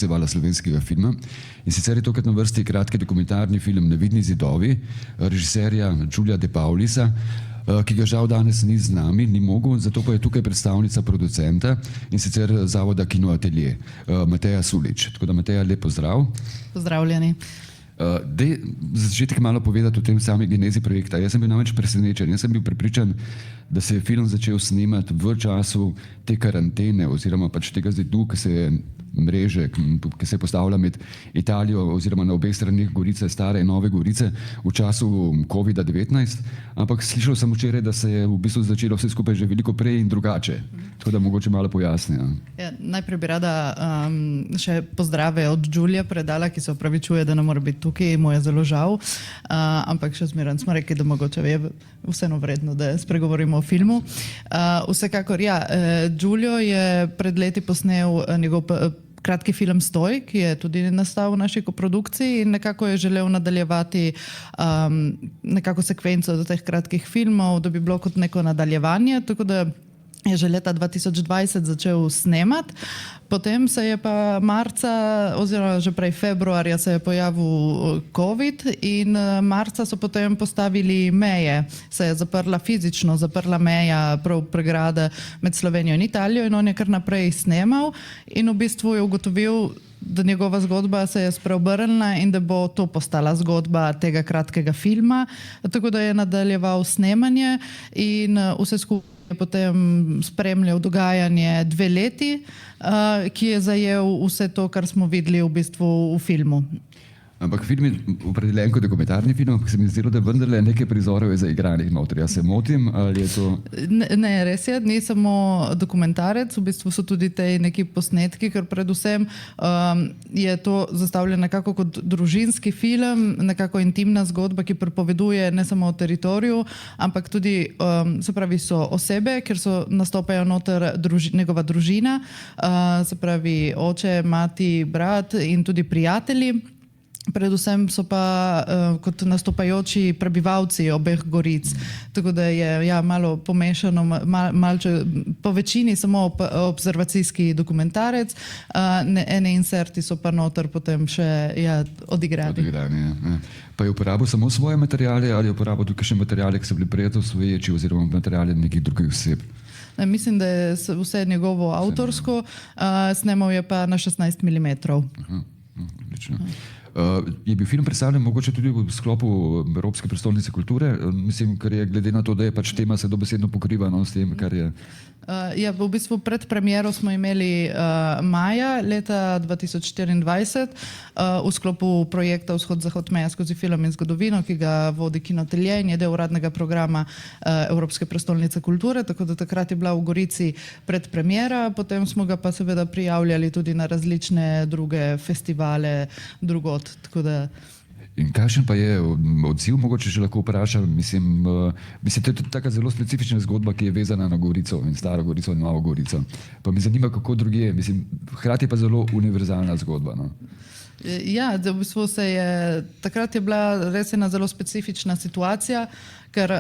festivala slovenskega filma. In sicer je tokrat na vrsti kratki dokumentarni film Nevidni zidovi, režiserja Giulia De Paulisa, ki ga žal danes ni z nami, ni mogel, zato pa je tukaj predstavnica producenta in sicer zavoda Kino Atelje, Mateja Sulič. Tako da Mateja, lep pozdrav. Pozdravljeni. Dej za začetek malo povedati o tem sami genezi projekta. Jaz sem bil namreč presenečen. Jaz sem bil prepričan, da se je film začel snemati v času te karantene oziroma pač tega zidu, ki se je mreže, ki se je postavila med Italijo oziroma na obeh stranih Gorice, Stare in Nove Gorice v času COVID-19, ampak slišal sem včeraj, da se je v bistvu začelo vse skupaj že veliko prej in drugače. Tako da mogoče malo pojasni. Ja, najprej bi rada še pozdrave od Giulia predala, ki se opravičuje, da ne more biti tukaj, mu je zelo žal, ampak še zmeraj smo rekli, da mogoče je vseeno vredno, da spregovorimo o filmu. Vsekakor, ja, Giulio je pred leti posnel njegov kratki film Stoj, ki je tudi nastal v naši koprodukciji in nekako je želel nadaljevati nekako sekvenco do teh kratkih filmov, da bi bilo kot neko nadaljevanje, tako da je že leta 2020 začel snemati. Potem se je pa marca oziroma že prej februarja se je pojavil COVID in marca so potem postavili meje. Se je fizično zaprla meja, prav pregrada med Slovenijo in Italijo in on je kar naprej snemal in v bistvu je ugotovil, da njegova zgodba se je spreobrnila in da bo to postala zgodba tega kratkega filma. Tako da je nadaljeval snemanje in vse skupaj je potem spremljal dogajanje 2 leti, ki je zajel vse to, kar smo videli v bistvu v filmu. Ampak film je opredeljen kot dokumentarni film, ampak se mi zdelo, da vendarle nekaj prizorov je zaigranih notri. Ja se motim, ali je to... Ne, res je, ni samo dokumentarec, v bistvu so tudi te neki posnetki, ker predvsem je to zastavljeno nekako kot družinski film, nekako intimna zgodba, ki pripoveduje ne samo o teritoriju, ampak tudi, se pravi, so osebe, ker so nastopajo noter njegova družina, se pravi, oče, mati, brat in tudi prijatelji. Predvsem so pa kot nastopajoči prebivalci obeh Goric. Tako da je ja, malo pomešano, malče po večini samo observacijski dokumentarec, ene inserti so pa noter potem še ja, odigrani. Ja. Pa je uporabil samo svoje materiale ali je uporabil tudi še materiale, ki so bili prijetno svoječi oziroma materiale nekih drugih oseb? Mislim, da je vse njegovo avtorsko, snemal je pa na 16 mm. Odlično. Je bil film predstavljen mogoče tudi v sklopu Evropske prestolnice kulture, mislim, ker je glede na to, da je pač tema se dobesedno pokriva s tem, kar je... Ja, v bistvu pred premiero smo imeli maja leta 2024 v sklopu projekta Vzhod-Zahod meja skozi film in zgodovino, ki ga vodi Kino Atelje in je del uradnega programa Evropske prestolnice kulture, tako da takrat je bila v Gorici predpremiera, potem smo ga pa seveda prijavljali tudi na različne druge festivale drugod, tako da... In kakšen pa je odziv, mogoče že lahko vprašam, mislim, to je tudi taka zelo specifična zgodba, ki je vezana na Gorico in Staro Gorico in Novo Gorico. Pa me zanima, kako drugje, mislim, hkrati je pa zelo univerzalna zgodba, no? Ja, v bistvu takrat je bila res ena zelo specifična situacija, ker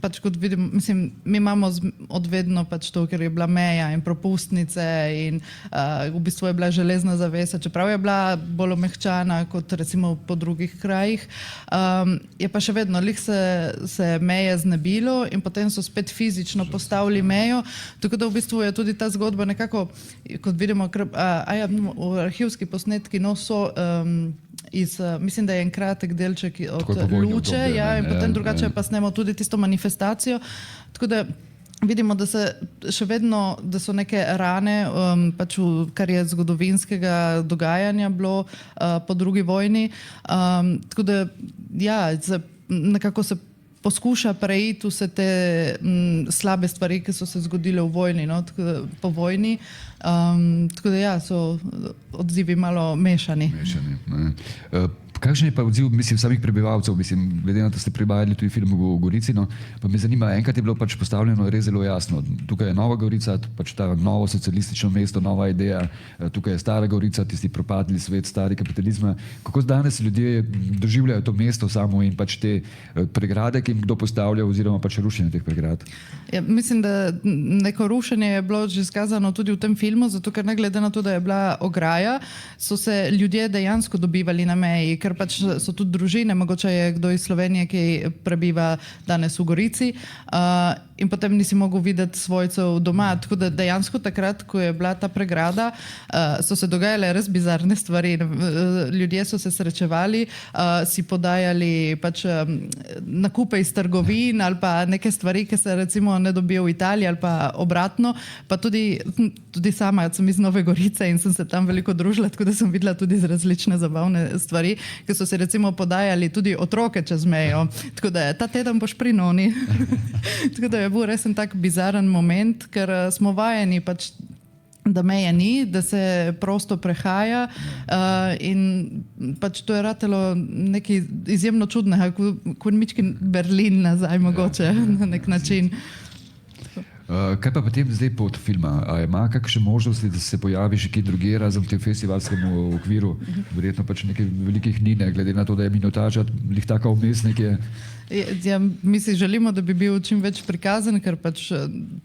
pač kot vidim, mislim, mi imamo odvedno pač to, ker je bila meja in propustnice in v bistvu je bila železna zavesa, čeprav je bila bolj omehčana kot recimo po drugih krajih, je pa še vedno, lih se meje znebilo in potem so spet fizično postavili mejo, tako da v bistvu je tudi ta zgodba nekako, kot vidimo, v arhivski posnetki so mislim, da je en kratek delček od Luče, ja, in potem drugače pa snemo tudi tisto manifestacijo, tako da vidimo, da se še vedno, da so neke rane, pač kar je zgodovinskega dogajanja bilo po drugi vojni, tako da ja, nekako se poskuša preiti vse te slabe stvari, ki so se zgodile v vojni, no, po vojni. Tako da ja, so odzivi malo mešani. Kakšen je pa odziv, mislim, samih prebivalcev, mislim, glede na to, da ste prebajali tudi film v Gorici, no, pa me zanima, enkrat je bilo pač postavljeno res zelo jasno. Tukaj je Nova Gorica, pač ta novo socialistično mesto, nova ideja, tukaj je Stara Gorica, tisti propadli svet, stari kapitalizma. Kako danes ljudje doživljajo to mesto samo in pač te pregrade, ki jim kdo postavlja, oziroma pač rušenje teh pregrad? Ja, mislim, da neko rušenje je bilo že skazano tudi v tem filmu, zato ker ne glede na to, da je bila ograja, so se ljudje dejansko dobivali na meji, ker pač so tudi družine, mogoče je kdo iz Slovenije, ki prebiva danes v Gorici, in potem nisi mogel videti svojcev doma. Tako da dejansko takrat, ko je bila ta pregrada, so se dogajale res bizarne stvari. Ljudje so se srečevali, si podajali pač nakupe iz trgovin ali pa neke stvari, ki se recimo ne dobijo v Italiji ali pa obratno. Pa tudi sama sem iz Nove Gorice in sem se tam veliko družila, tako da sem videla tudi različne zabavne stvari, ki so se recimo podajali tudi otroke čez mejo. Tako da ta teden boš pri noni. Tako da je bil res en tak bizaren moment, ker smo vajeni pač, da meje ni, da se prosto prehaja in pač to je ratelo nekaj izjemno čudnega, kot mičkin Berlin nazaj mogoče na nek način. Kaj pa potem zdaj pod filma? A ima kakšne možnosti, da se pojavi še kje drugje razen v tem festivalskem okviru? Verjetno pač nekaj velikih ni, ne, glede na to, da je minutaža lih taka vmes nekje. Ja, mi si želimo, da bi bil čim več prikazan, ker pač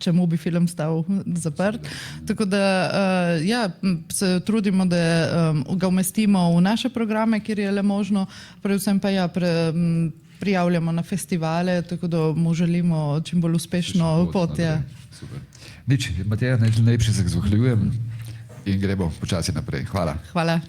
čemu bi film stal zaprt. Tako da ja, se trudimo, da ga umestimo v naše programe, kjer je le možno, predvsem pa ja, prijavljamo na festivale, tako da mu želimo čim bolj uspešno pot. Ja. Super. Nič, Mateja, najlepše se zahvaljujem in gremo počasi naprej. Hvala. Hvala.